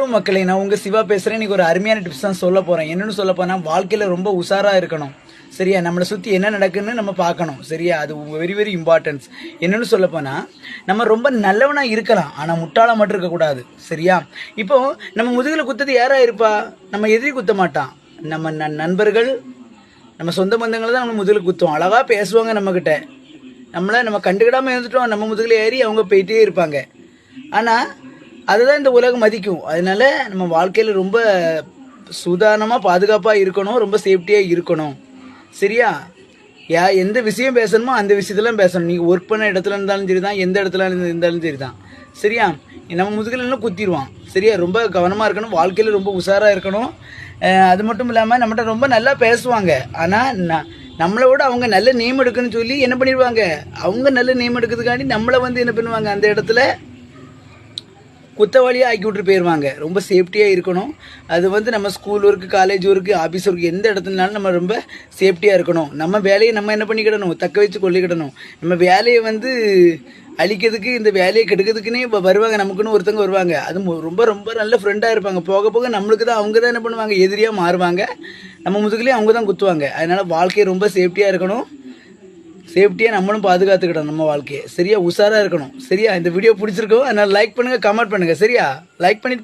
Hello மக்களே, நான் உங்கள் சிவா பேசுகிறேன். இன்றைக்கி ஒரு அருமையான டிப்ஸ் தான் சொல்ல போகிறேன். என்னென்னு சொல்ல போனால், வாழ்க்கையில் ரொம்ப உஷாராக இருக்கணும். சரியா? நம்மளை சுற்றி என்ன நடக்குன்னு நம்ம பார்க்கணும். சரியா? அது வெரி வெரி இம்பார்ட்டன்ஸ். என்னென்னு சொல்ல போனால், நம்ம ரொம்ப நல்லவனாக இருக்கலாம், ஆனால் முட்டாளாக மட்டும் இருக்கக்கூடாது. சரியா? இப்போது நம்ம முதுகில் குத்தது யாராக இருப்பா? நம்ம எதிரி குத்த மாட்டான். நம்ம நண்பர்கள், நம்ம சொந்த பந்தங்களை தான் நம்ம முதுகில் குத்துவோம். அழகாக பேசுவாங்க நம்மக்கிட்ட. நம்ம கண்டுக்கிடாமல் இருந்துட்டோம், நம்ம முதுகில் ஏறி அவங்க போயிட்டே இருப்பாங்க. ஆனால் அதுதான் இந்த உலகம் மதிக்கும். அதனால நம்ம வாழ்க்கையில் ரொம்ப சுதாரணமாக பாதுகாப்பாக இருக்கணும், ரொம்ப சேஃப்டியாக இருக்கணும். சரியா? எந்த விஷயம் பேசணுமோ அந்த விஷயத்துலாம் பேசணும். நீங்கள் ஒர்க் பண்ண இடத்துல இருந்தாலும் சரி தான், எந்த இடத்துல இருந்தாலும் சரி தான். சரியா? நம்ம முதுகில் குத்திடுவான். சரியா? ரொம்ப கவனமாக இருக்கணும், வாழ்க்கையில் ரொம்ப உஷாராக இருக்கணும். அது மட்டும் இல்லாமல் நம்மகிட்ட ரொம்ப நல்லா பேசுவாங்க. ஆனால் நம்மளோட அவங்க நல்ல நேம் எடுக்கணும்னு சொல்லி என்ன பண்ணிடுவாங்க, அவங்க நல்ல நேம் எடுக்கிறதுக்காண்டி நம்மளை என்ன பண்ணுவாங்க, அந்த இடத்துல குத்தவாளியாக ஆக்கி விட்டு போயிடுவாங்க. ரொம்ப சேஃப்டியாக இருக்கணும். அது நம்ம school work, college work, office work, எந்த இடத்துலனாலும் நம்ம ரொம்ப சேஃப்டியாக இருக்கணும். நம்ம வேலையை நம்ம என்ன பண்ணிக்கிடணும், தக்க வச்சு கொள்ளிக்கிடணும். நம்ம வேலையை அழிக்கிறதுக்கு, இந்த வேலையை கெடுக்கிறதுக்குன்னே இப்போ வருவாங்க, நமக்குன்னு ஒருத்தவங்க வருவாங்க. அது ரொம்ப ரொம்ப நல்ல ஃப்ரெண்டாக இருப்பாங்க. போக போக நம்மளுக்கு தான் அவங்க தான் என்ன பண்ணுவாங்க, எதிரியாக மாறுவாங்க. நம்ம முதுகுலேயே அவங்க தான் குத்துவாங்க. அதனால் வாழ்க்கையை ரொம்ப சேஃப்டியாக இருக்கணும். சேஃப்டியாக நம்மளும் பாதுகாத்துக்கிட்டோம் நம்ம வாழ்க்கையை. சரியா? உஷாராக இருக்கணும். சரியா? இந்த வீடியோ பிடிச்சிருக்கோம், அதனால் லைக் பண்ணுங்கள், கமெண்ட் பண்ணுங்கள். சரியா? லைக் பண்ணிட்டு